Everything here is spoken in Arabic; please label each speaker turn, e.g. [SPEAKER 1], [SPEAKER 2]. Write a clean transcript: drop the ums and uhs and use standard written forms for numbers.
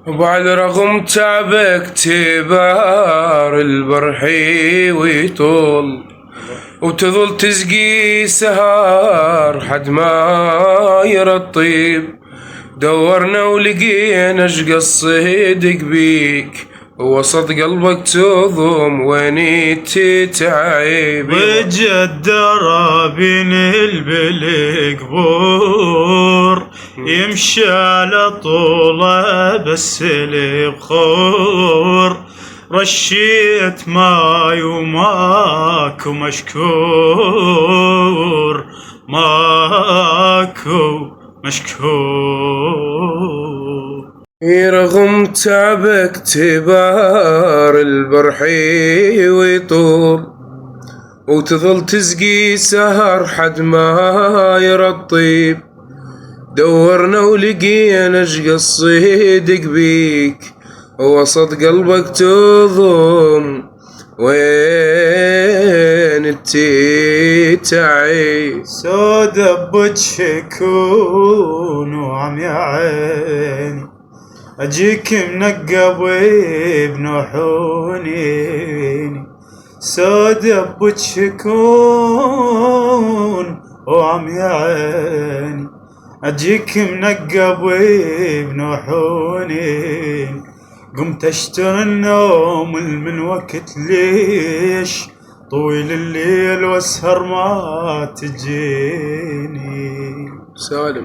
[SPEAKER 1] وبعد رغم تعبك تبار البرحي ويطول، وتظل تسقي سهار حد ما يرى الطيب. دورنا ولقينا شقى الصدق بيك، وسط قلبك تضم وين تتعب.
[SPEAKER 2] وجد بين البلقبور يمشي على طوله بس البخور. رشيت ماي وماكو مشكور، ماكو مشكور.
[SPEAKER 1] رغم تعبك تبار البرحي ويطول، وتظل تسقي سهر حد ما يرى الطيب. دورنا ولقينا شقى الصدق بيك، وسط قلبك تضم وين تتعب.
[SPEAKER 2] سود بوجهك وعم يا عيني، اجيك منقب بنحونيني. سود بوجهك وعم يا عيني، اجيك منقب بنحونيني. قمت اشتري النوم من وقت ليش طويل الليل واسهر ما تجيني.
[SPEAKER 1] سالم.